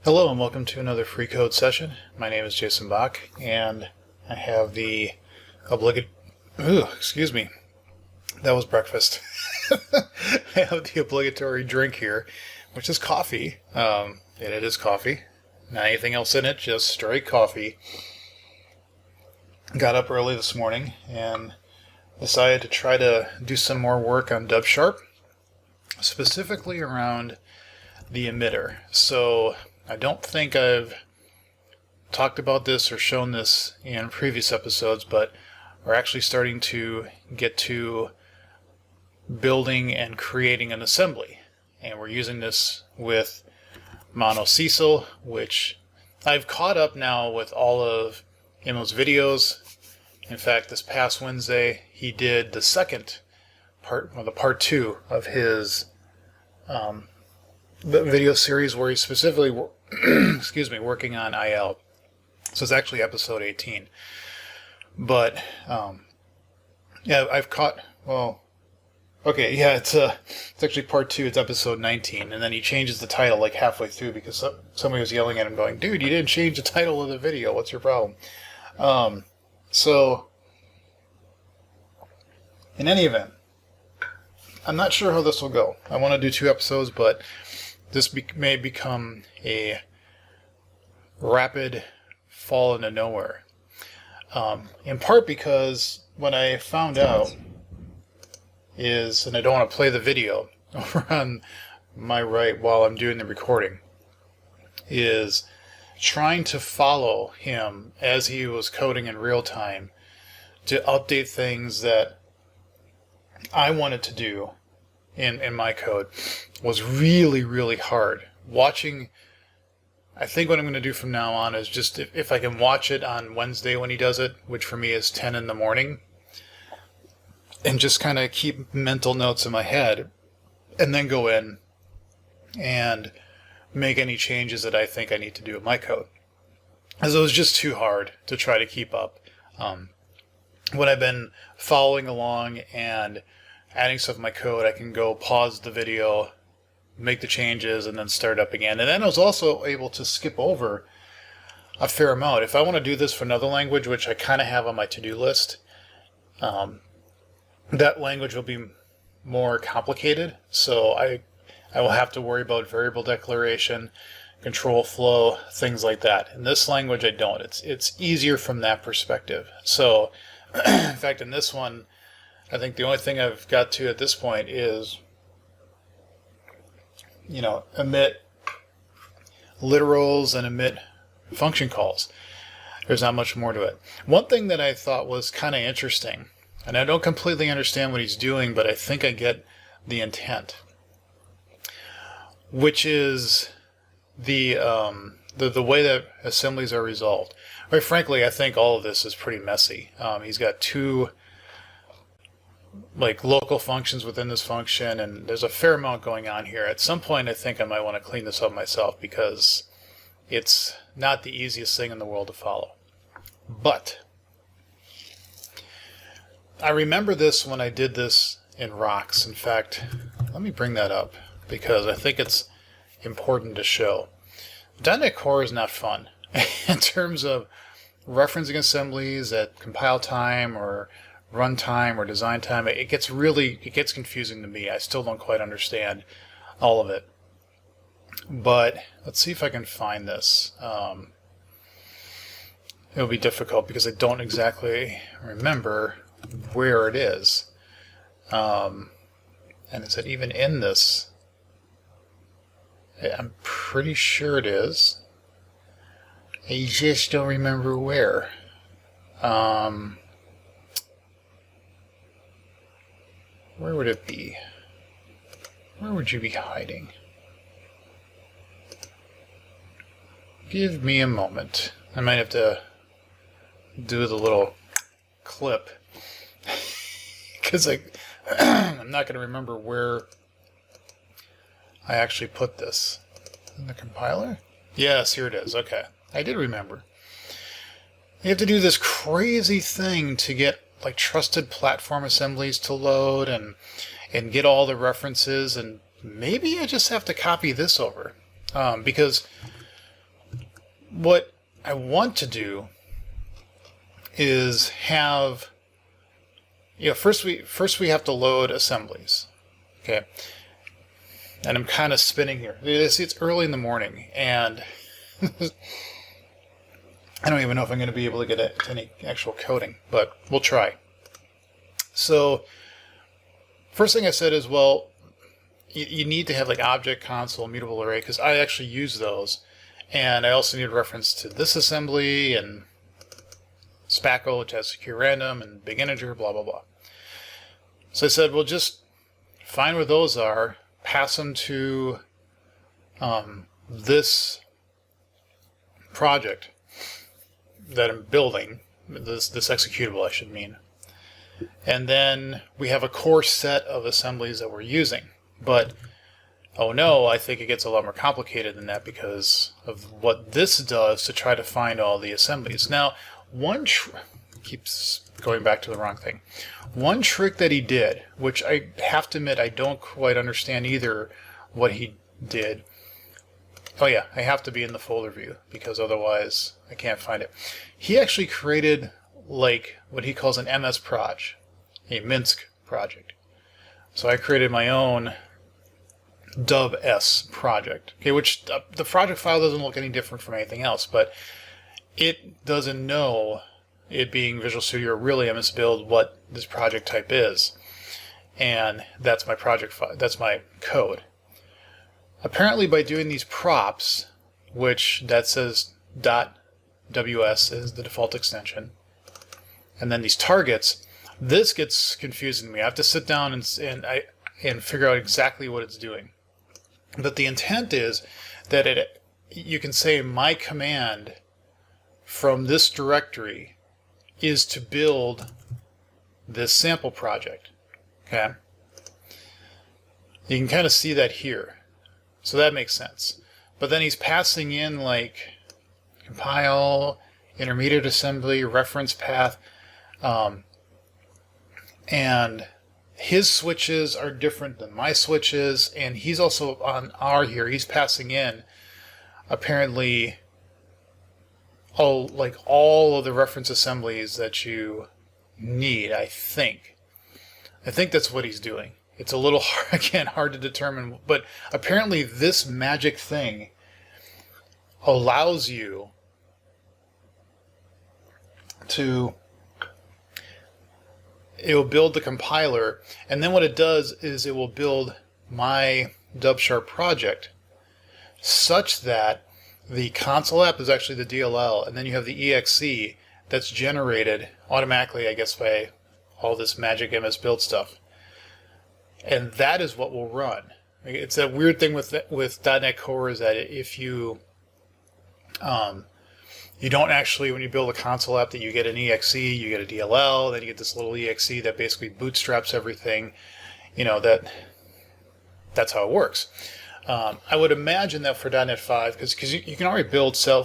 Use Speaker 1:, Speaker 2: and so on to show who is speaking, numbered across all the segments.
Speaker 1: Hello and welcome to another free code session. My name is Jason Bach and I have the excuse me, that was breakfast. I have the obligatory drink here, which is coffee. And it is coffee. Not anything else in it, just straight coffee. Got up early this morning and decided to try to do some more work on DubSharp, specifically around the emitter. So I don't think I've talked about this or shown this in previous episodes, but we're actually starting to get to building and creating an assembly. And we're using this with Mono Cecil, which I've caught up now with all of Emo's videos. In fact, this past Wednesday, he did the second part, well, the part 2 of his the video series where he's specifically working on IL. So it's actually episode 18. But yeah, I've caught, it's actually part 2, it's episode 19, and then he changes the title like halfway through because somebody was yelling at him going, "Dude, you didn't change the title of the video, what's your problem?" So in any event, I'm not sure how this will go. I want to do 2 episodes, but this may become a rapid fall into nowhere. In part because what I found out is, and I don't want to play the video over on my right while I'm doing the recording, is trying to follow him as he was coding in real time to update things that I wanted to do in my code was really, really hard. Watching, I think what I'm going to do from now on is just, if I can watch it on Wednesday when he does it, which for me is 10 in the morning, and just kind of keep mental notes in my head, and then go in and make any changes that I think I need to do in my code. As it was just too hard to try to keep up. When I've been following along and adding stuff in my code, I can go pause the video, make the changes, and then start up again. And then I was also able to skip over a fair amount. If I want to do this for another language, which I kind of have on my to-do list, that language will be more complicated. So I will have to worry about variable declaration, control flow, things like that. In this language, I don't. It's easier from that perspective. So, in fact, in this one, I think the only thing I've got to at this point is, emit literals and emit function calls. There's not much more to it. One thing that I thought was kind of interesting, and I don't completely understand what he's doing, but I think I get the intent, which is the way that assemblies are resolved. Quite frankly, I think all of this is pretty messy. He's got 2 local functions within this function, and there's a fair amount going on here. At some point, I think I might want to clean this up myself because it's not the easiest thing in the world to follow. But I remember this when I did this in Rocks. In fact, let me bring that up because I think it's important to show. Zdenek Core is not fun in terms of referencing assemblies at compile time or runtime or design time. It gets confusing to me. I still don't quite understand all of it. But let's see if I can find this. It'll be difficult because I don't exactly remember where it is. And is it even in this? I'm pretty sure it is. I just don't remember where. Where would it be? Where would you be hiding? Give me a moment. I might have to do the little clip because I'm not going to remember where I actually put this. In the compiler? Yes, here it is. Okay. I did remember. You have to do this crazy thing to get trusted platform assemblies to load and get all the references, and maybe I just have to copy this over because what I want to do is have, first we have to load assemblies. Okay. And I'm kind of spinning here. See, it's early in the morning, and I don't even know if I'm going to be able to get to any actual coding, but we'll try. So, first thing I said is, well, you need to have like object, console, mutable array, because I actually use those. And I also need a reference to this assembly, and spackle, which has secure random, and big integer, blah, blah, blah. So I said, well, just find where those are, pass them to this project that I'm building, this executable, I should mean. And then we have a core set of assemblies that we're using. But, oh no, I think it gets a lot more complicated than that because of what this does to try to find all the assemblies. Now, keeps going back to the wrong thing. One trick that he did, which I have to admit I don't quite understand either what he did. Oh yeah, I have to be in the folder view because otherwise I can't find it. He actually created like what he calls an MS proj, a Minsk project. So I created my own dub-s project, okay, which the project file doesn't look any different from anything else, but it doesn't know, it being Visual Studio or really MSBuild, what this project type is. And that's my project file, that's my code. Apparently by doing these props, which that says .ws is the default extension, and then these targets, this gets confusing to me. I have to sit down and figure out exactly what it's doing. But the intent is that you can say my command from this directory is to build this sample project. Okay? You can kind of see that here. So that makes sense. But then he's passing in like compile, intermediate assembly, reference path, and his switches are different than my switches, and he's also on R here. He's passing in apparently all of the reference assemblies that you need, I think. I think that's what he's doing. It's a little hard to determine, but apparently this magic thing allows you to, it will build the compiler, and then what it does is it will build my dub-sharp project such that the console app is actually the DLL, and then you have the exe that's generated automatically, I guess, by all this magic MSBuild stuff. And that is what will run. It's that weird thing with Zdenek Core is that if you you don't actually, when you build a console app, that you get an exe, you get a DLL, then you get this little exe that basically bootstraps everything. You know, that's how it works. I would imagine that for .NET 5, because you can already build single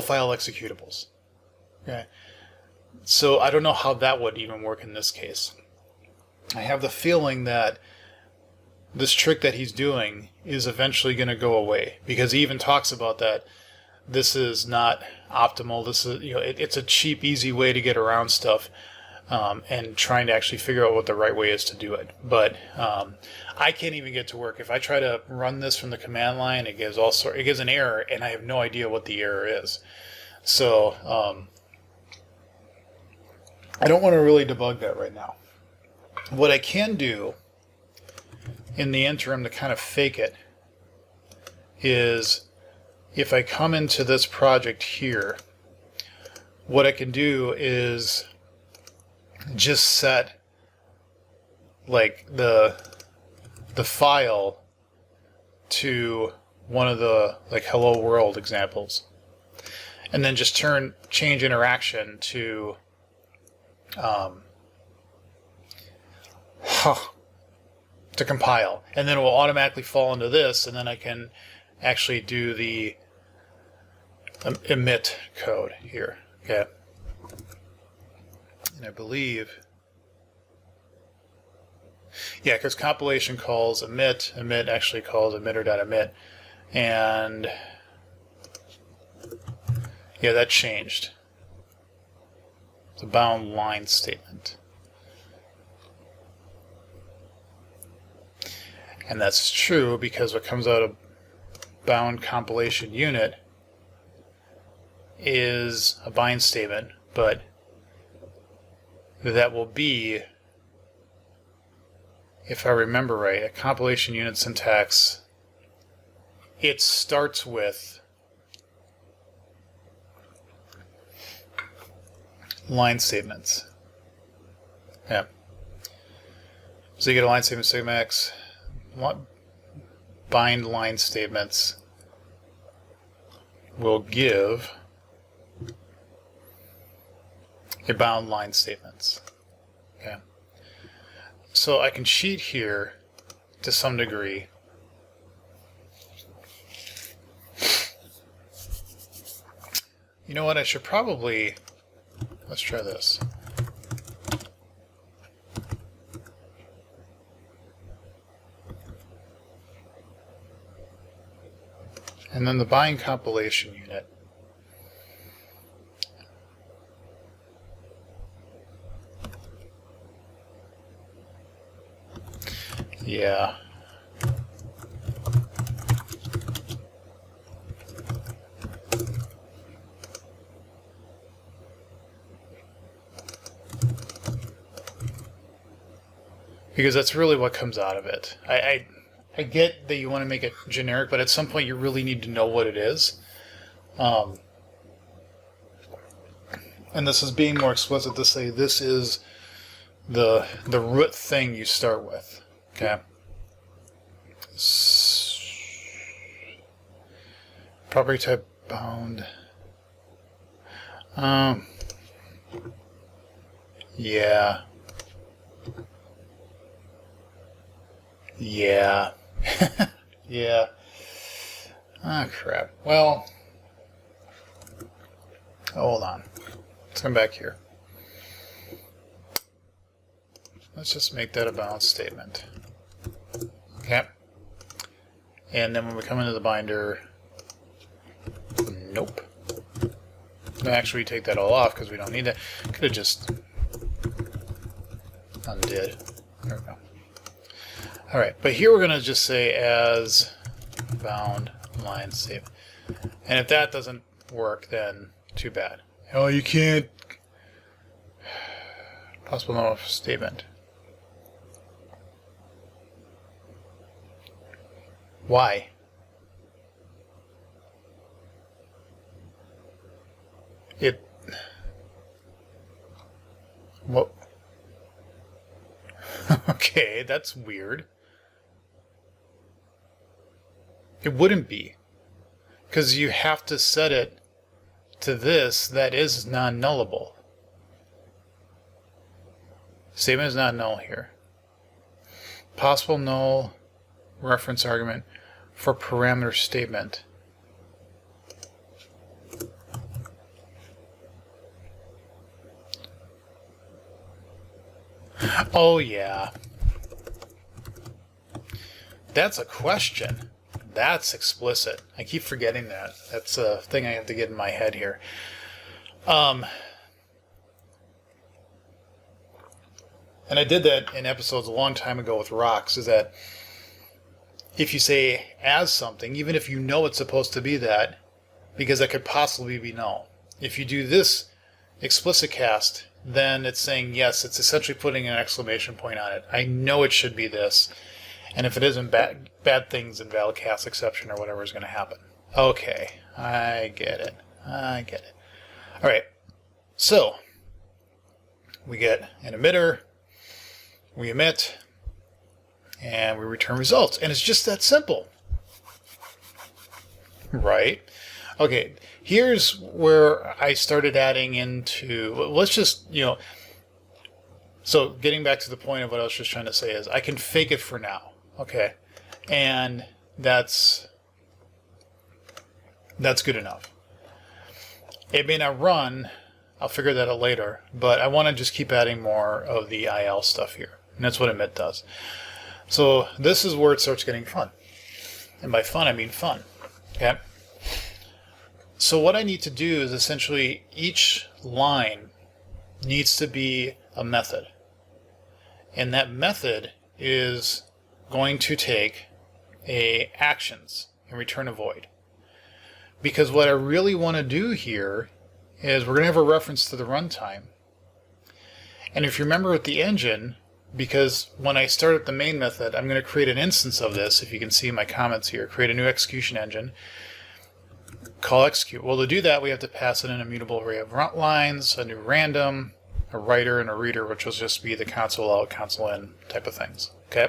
Speaker 1: file executables. Okay. So I don't know how that would even work in this case. I have the feeling that this trick that he's doing is eventually going to go away, because he even talks about that this is not optimal. This is, it's a cheap, easy way to get around stuff, and trying to actually figure out what the right way is to do it. But I can't even get to work. If I try to run this from the command line, it gives an error, and I have no idea what the error is. So I don't want to really debug that right now. What I can do in the interim to kind of fake it is, if I come into this project here, what I can do is just set like the file to one of the like hello world examples, and then just change interaction to to compile, and then it will automatically fall into this, and then I can actually do the emit code here. Okay, and I believe Yeah, because compilation calls emit, emit actually calls emitter.emit, and yeah, that changed. It's a bound line statement. And that's true because what comes out of bound compilation unit is a bind statement, but that will be, if I remember right, a compilation unit syntax, it starts with line statements. Yeah. So you get a line statement sigma x, bind line statements will give a bound line statements. Okay. So I can cheat here to some degree. You know what, I should probably, let's try this. And then the bind compilation unit. Yeah. Because that's really what comes out of it. I get that you want to make it generic, but at some point you really need to know what it is. And this is being more explicit to say this is the root thing you start with. Okay. Property type bound. Yeah. Yeah. Yeah. Ah, crap. Well, hold on. Let's come back here. Let's just make that a bound statement. Okay. And then when we come into the binder, nope. Actually, we take that all off because we don't need that. Could have just undid. There we go. All right, but here we're going to just say as bound line statement. And if that doesn't work, then too bad. Oh, you can't. Possible no statement. Why? What? Okay, that's weird. It wouldn't be. Because you have to set it to this that is non-nullable. Statement is not null here. Possible null reference argument for parameter statement. Oh yeah. That's a question. That's explicit. I keep forgetting that. That's a thing I have to get in my head here. And I did that in episodes a long time ago with rocks, is that if you say as something, even if you know it's supposed to be that, because that could possibly be null. If you do this explicit cast, then it's saying yes, it's essentially putting an exclamation point on it. I know it should be this. And if it isn't, bad things, invalid cast exception or whatever is going to happen. Okay, I get it. I get it. All right, so we get an emitter, we emit, and we return results. And it's just that simple. Right? Okay, here's where I started adding into, let's just, so getting back to the point of what I was just trying to say is I can fake it for now. Okay, and that's good enough. It may not run, I'll figure that out later, but I want to just keep adding more of the IL stuff here. And that's what emit does. So this is where it starts getting fun. And by fun, I mean fun. Okay? So what I need to do is essentially each line needs to be a method. And that method is going to take actions and return a void. Because what I really want to do here is we're going to have a reference to the runtime. And if you remember with the engine, because when I start up the main method, I'm going to create an instance of this, if you can see my comments here, create a new execution engine, call execute. Well, to do that, we have to pass in an immutable array of lines, a new random, a writer, and a reader, which will just be the console out, console in type of things. Okay?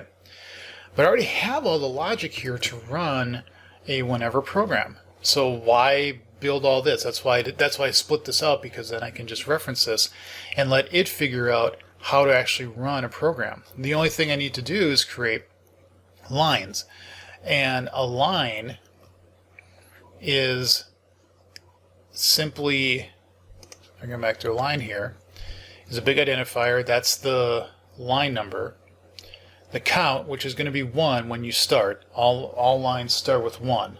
Speaker 1: But I already have all the logic here to run a whenever program. So why build all this? That's why I split this out, because then I can just reference this and let it figure out how to actually run a program. The only thing I need to do is create lines. And a line is simply, I'm going back to a line here, is a big identifier. That's the line number. The count, which is going to be 1 when you start. All lines start with 1.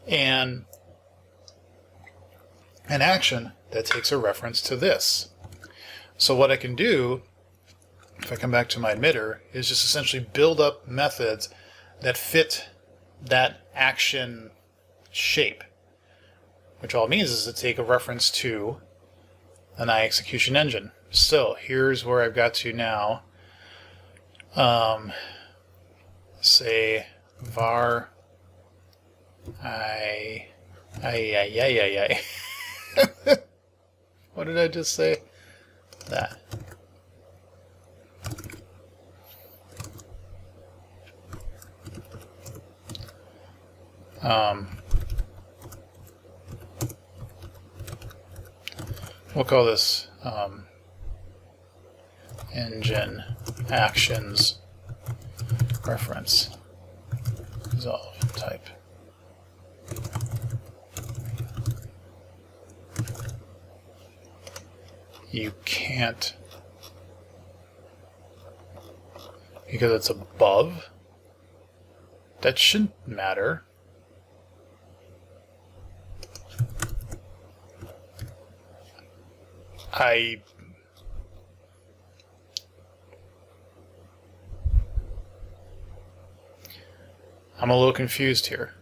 Speaker 1: And an action that takes a reference to this. So what I can do, if I come back to my emitter, is just essentially build up methods that fit that action shape, which all it means is to take a reference to an execution engine. So here's where I've got to now say var what did I just say? That. We'll call this engine actions reference resolve type. You can't, because it's above. That shouldn't matter. I'm a little confused here.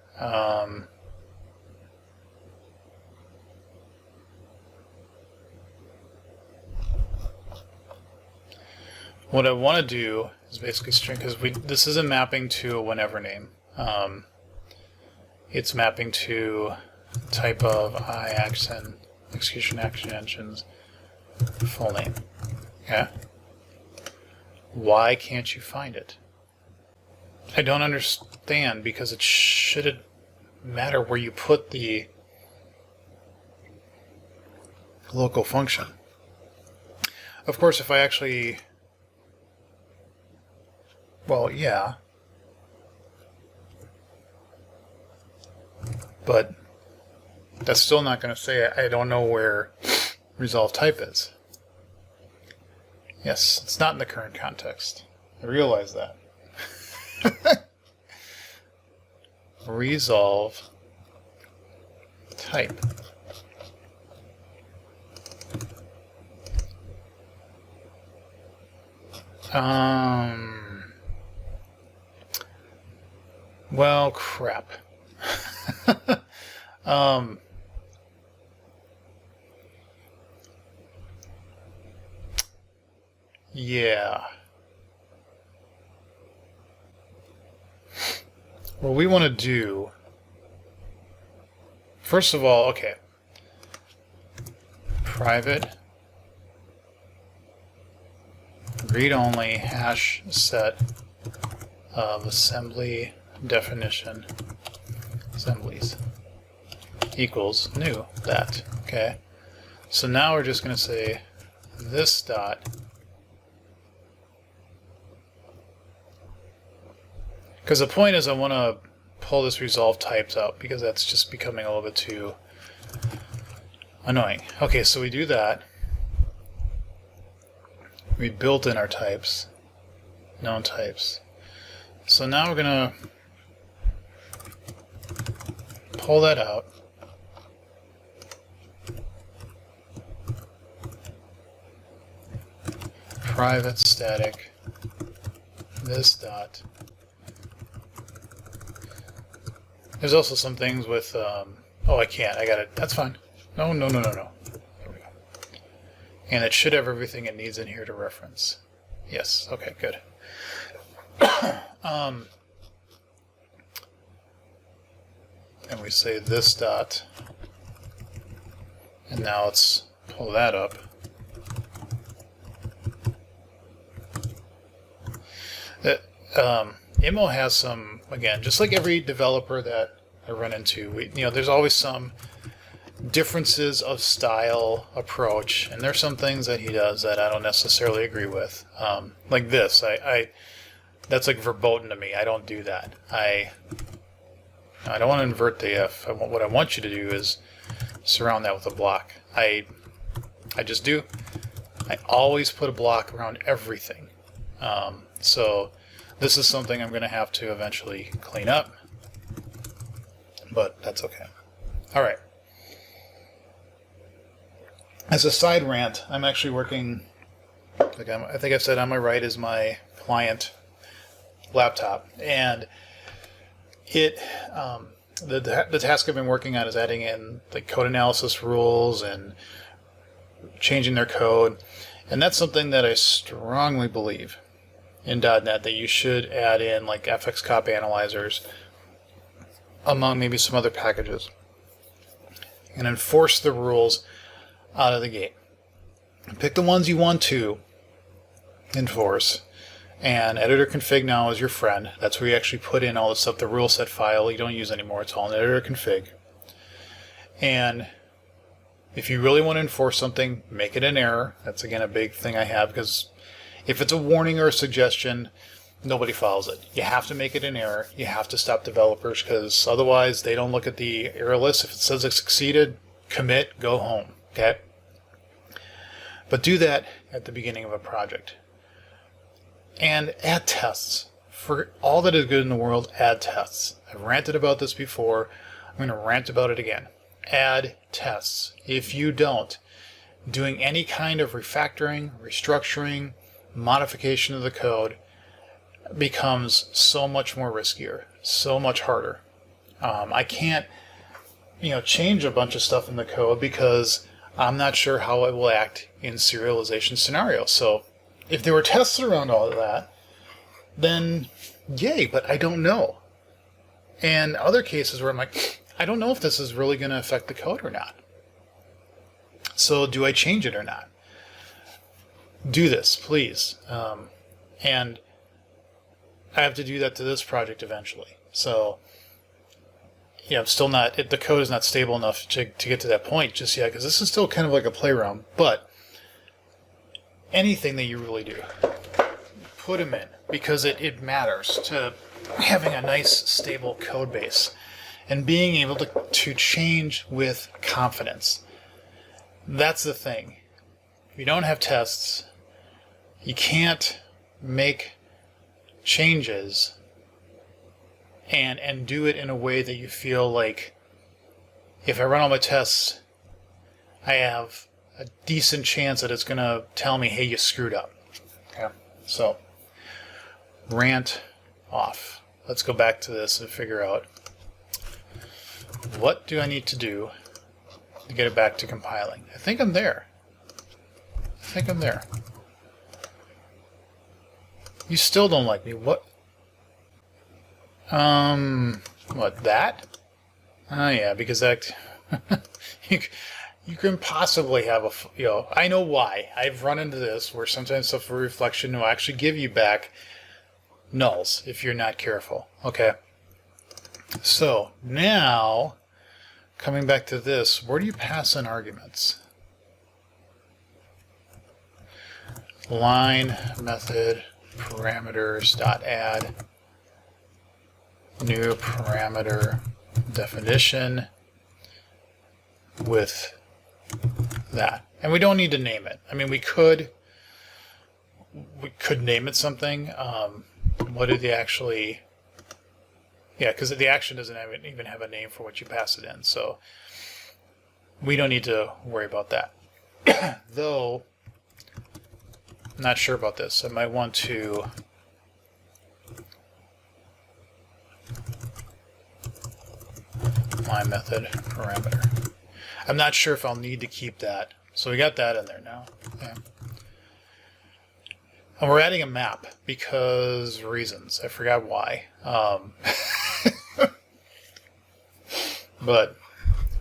Speaker 1: What I want to do is basically string, because this isn't mapping to a whenever name. It's mapping to type of execution action engines full name. Okay. Why can't you find it? I don't understand, because it shouldn't matter where you put the local function. Of course, if I actually, well, yeah, but that's still not going to say I don't know where resolve type is. Yes, it's not in the current context. I realize that. Resolve type. Well, crap. Yeah. What we want to do, first of all, okay, private read-only hash set of assembly definition assemblies equals new that. Okay, so now we're just going to say this dot because the point is I want to pull this resolve types out because that's just becoming a little bit too annoying. Okay, so we do that. We built in our types. known types. So now we're going to pull that out. Private static this dot. There's also some things with, oh, I can't. I got it. That's fine. No. There we go. And it should have everything it needs in here to reference. Yes. Okay, good. And we say this dot. And now let's pull that up. Immo has some, again, just like every developer that I run into, there's always some differences of style, approach, and there's some things that he does that I don't necessarily agree with. Like this, that's like verboten to me. I don't do that. I don't want to invert the if. What I want you to do is surround that with a block. I just do. I always put a block around everything. So this is something I'm going to have to eventually clean up, but that's okay. All right. As a side rant, I'm actually working, like I think I said on my right is my client laptop, and it the task I've been working on is adding in like code analysis rules and changing their code, and that's something that I strongly believe in .NET that you should add in like fxcop analyzers among maybe some other packages and enforce the rules out of the gate. Pick the ones you want to enforce, and editor config now is your friend. That's where you actually put in all the stuff, the rule set file you don't use anymore. It's all in editor config. And if you really want to enforce something, make it an error. That's again a big thing I have, because if it's a warning or a suggestion, nobody follows it. You have to make it an error. You have to stop developers, because otherwise they don't look at the error list. If it says it succeeded, commit, go home. Okay? But do that at the beginning of a project. And add tests. For all that is good in the world, add tests. I've ranted about this before. I'm going to rant about it again. Add tests. If you don't, doing any kind of refactoring, restructuring, modification of the code becomes so much more riskier, so much harder. I can't, change a bunch of stuff in the code because I'm not sure how it will act in serialization scenarios. So if there were tests around all of that, then yay, but I don't know. And other cases where I'm like, I don't know if this is really going to affect the code or not. So do I change it or not? Do this, please. And I have to do that to this project eventually. So, I'm still not, the code is not stable enough to get to that point just yet, because this is still kind of like a playground. But anything that you really do, put them in, because it matters to having a nice, stable code base and being able to change with confidence. That's the thing. If you don't have tests, you can't make changes and do it in a way that you feel like, if I run all my tests, I have a decent chance that it's going to tell me, hey, you screwed up. Okay? So, rant off. Let's go back to this and figure out, what do I need to do to get it back to compiling? I think I'm there. You still don't like me. What? What, that? Oh yeah, because that you can possibly have I know why. I've run into this where sometimes stuff for reflection will actually give you back nulls if you're not careful. Okay. So now, coming back to this, where do you pass in arguments? Line method parameters dot add new parameter definition with that. And we don't need to name it. I mean, we could. we could name it something. What did they actually... Yeah, because the action doesn't even have a name for what you pass it in, so we don't need to worry about that. Though, I'm not sure about this. I might want to... my method parameter. I'm not sure if I'll need to keep that. So we got that in there now. Okay. And we're adding a map because reasons. I forgot why. But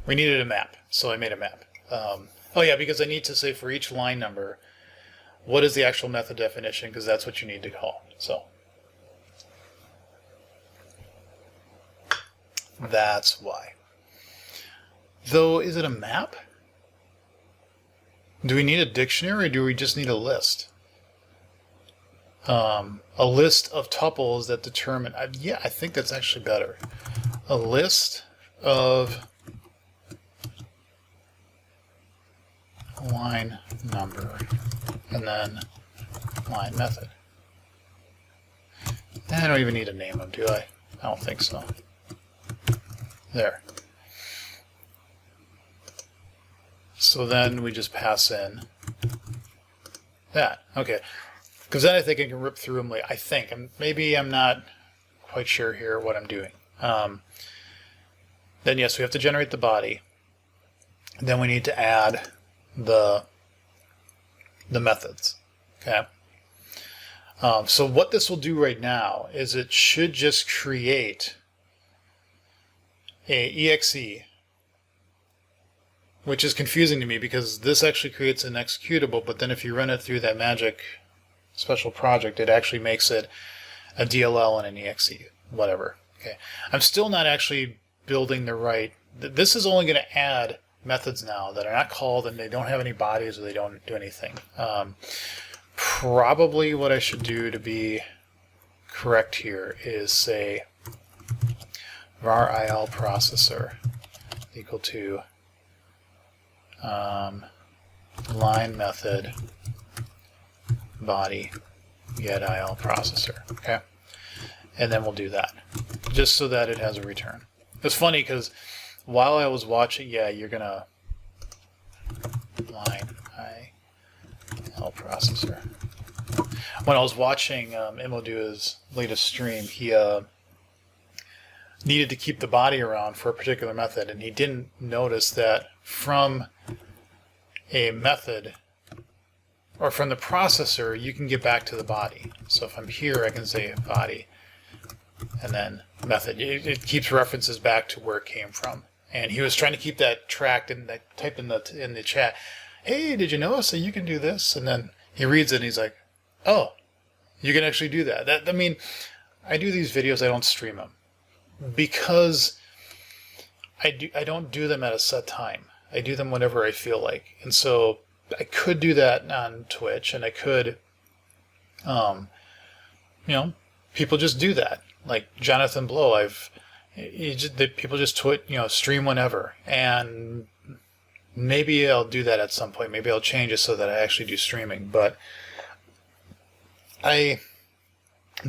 Speaker 1: we needed a map, so I made a map. Oh yeah, because I need to say for each line number, what is the actual method definition, because that's what you need to call. So that's why. Though, is it a map? Do we need a dictionary, or do we just need a list? A list of tuples that determine... yeah, I think that's actually better. A list of line number and then line method. I don't even need to name them, do I? I don't think so. There. So then we just pass in that. Okay. Because then I think I can rip through them. I think. Maybe I'm not quite sure here what I'm doing. Then yes, we have to generate the body. Then we need to add the methods. Okay. So what this will do right now is it should just create a exe, which is confusing to me because this actually creates an executable, but then if you run it through that magic special project, it actually makes it a DLL and an exe, whatever. Okay. I'm still not actually building the right... This is only going to add methods now that are not called and they don't have any bodies or they don't do anything. Probably what I should do to be correct here is say var il processor equal to line method body get il processor. Okay, and then we'll do that just so that it has a return. It's funny because while I was watching, yeah, you're gonna line il processor. When I was watching Immo do his latest stream, he needed to keep the body around for a particular method, and he didn't notice that from a method or from the processor you can get back to the body. So if I'm here, I can say body and then method. It keeps references back to where it came from, and he was trying to keep that tracked and typed in the chat, hey, did you notice that you can do this? And then he reads it and he's like, oh, you can actually do that. I mean, I do these videos, I don't stream them because I don't do them at a set time. I do them whenever I feel like. And so I could do that on Twitch, and I could, people just do that. Like Jonathan Blow, people just stream whenever, and maybe I'll do that at some point. Maybe I'll change it so that I actually do streaming. But I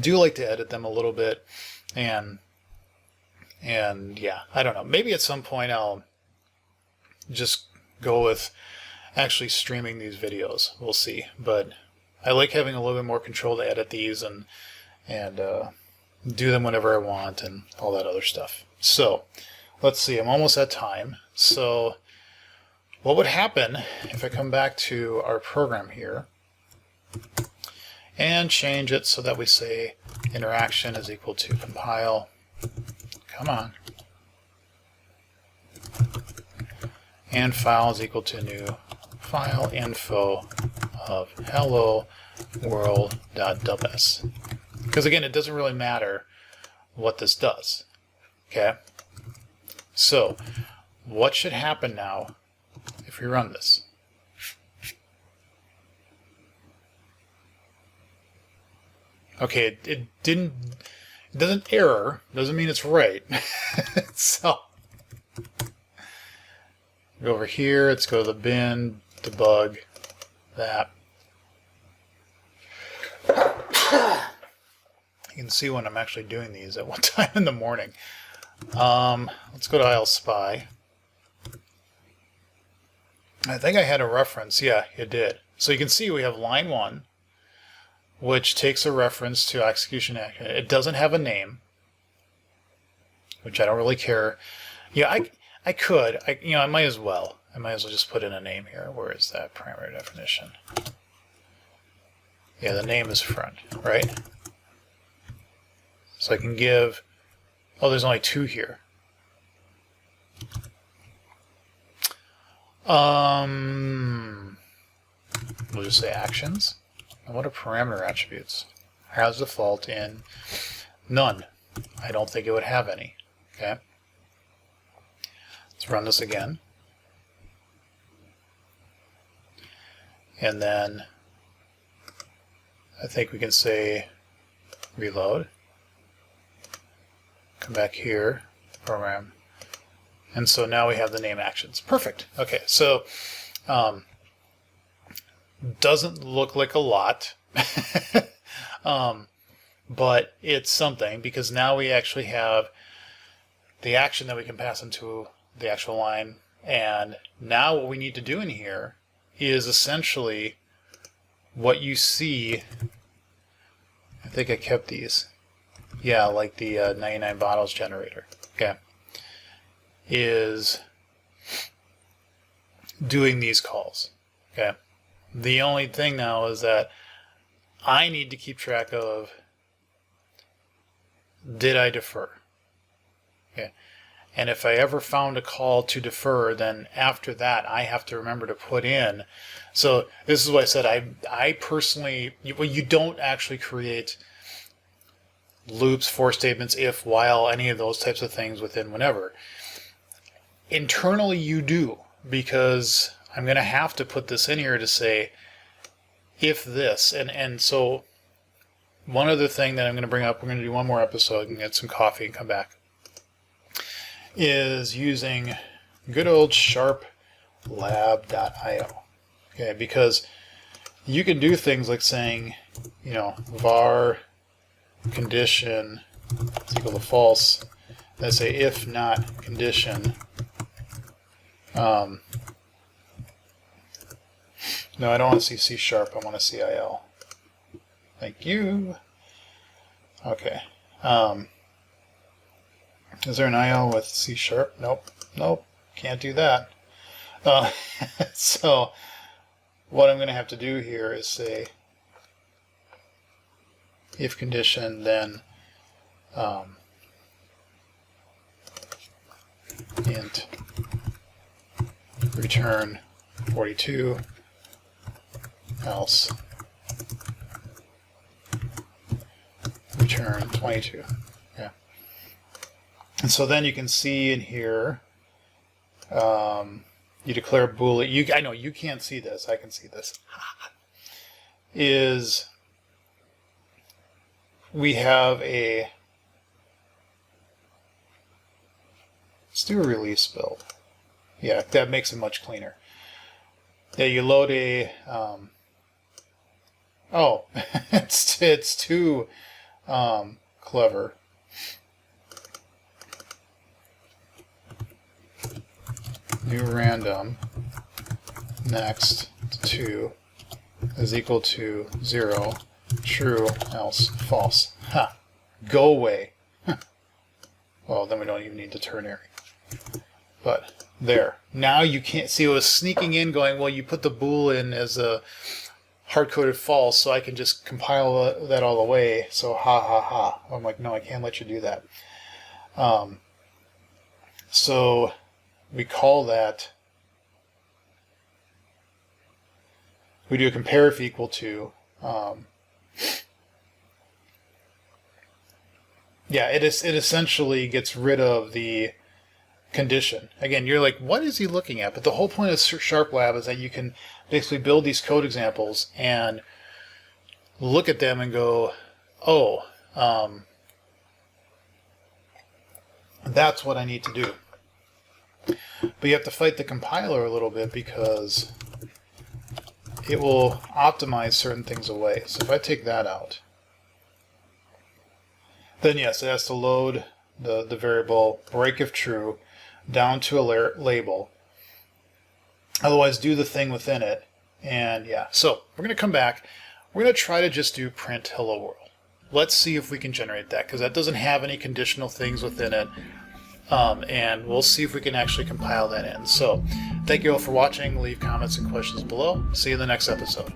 Speaker 1: do like to edit them a little bit, and yeah, I don't know. Maybe at some point I'll just go with actually streaming these videos. We'll see. But I like having a little bit more control to edit these and do them whenever I want and all that other stuff. So let's see. I'm almost at time. So what would happen if I come back to our program here and change it so that we say interaction is equal to compile. Come on. And file is equal to new file info of hello world.ws. Because again, it doesn't really matter what this does. Okay? So, what should happen now if we run this? Okay, it doesn't error, doesn't mean it's right. So, go over here, let's go to the bin, debug that. You can see when I'm actually doing these at what time in the morning. Let's go to ILSpy. I think I had a reference. Yeah, it did. So you can see we have line 1, which takes a reference to execution action. It doesn't have a name, which I don't really care. Yeah, I could. I might as well. I might as well just put in a name here. Where is that parameter definition? Yeah, the name is front, right? So I can give, oh, there's only 2 here. We'll just say actions. And what are parameter attributes? Has default in none. I don't think it would have any. Okay. Let's run this again. And then I think we can say reload. Come back here, program. And so now we have the name actions. Perfect. Okay, so doesn't look like a lot, but it's something, because now we actually have the action that we can pass into the actual line. And now what we need to do in here is essentially what you see. I think I kept these. Yeah, like the 99 bottles generator. Okay. Is doing these calls. Okay. The only thing now is that I need to keep track of, did I defer? Okay. And if I ever found a call to defer, then after that I have to remember to put in. So this is why I said I personally, well, you don't actually create loops, for statements, if, while, any of those types of things within whenever. Internally you do, because I'm going to have to put this in here to say if this. And so one other thing that I'm going to bring up, we're going to do one more episode and get some coffee and come back, is using good old SharpLab.io. Okay, because you can do things like saying, var condition is equal to false. Let's say if not condition. No, I don't want to see C#. I want to see IL. Thank you. Okay. Is there an IL with C#? Nope. Nope. Can't do that. So what I'm going to have to do here is say if condition, then int return 42, else return 22. Yeah. And so then you can see in here, you declare Boolean. I know you can't see this. I can see this. Is we have a, let's do a release build. Yeah, that makes it much cleaner. Yeah, you load a, oh, it's too clever. New random next to is equal to 0, true, else false. Ha! Go away. Well, then we don't even need the ternary. But there. Now you can't see it was sneaking in going, well, you put the bool in as a hard-coded false, so I can just compile that all the way. So ha ha ha. I'm like, no, I can't let you do that. So we call that, we do a compare if equal to, yeah, it essentially gets rid of the condition. Again, you're like, what is he looking at? But the whole point of SharpLab is that you can basically build these code examples and look at them and go, oh, that's what I need to do. But you have to fight the compiler a little bit, because it will optimize certain things away. So if I take that out, then yes, it has to load the variable break if true down to a label. Otherwise, do the thing within it. And yeah, so we're going to come back. We're going to try to just do print hello world. Let's see if we can generate that, because that doesn't have any conditional things within it. And we'll see if we can actually compile that in. So thank you all for watching. Leave comments and questions below. See you in the next episode.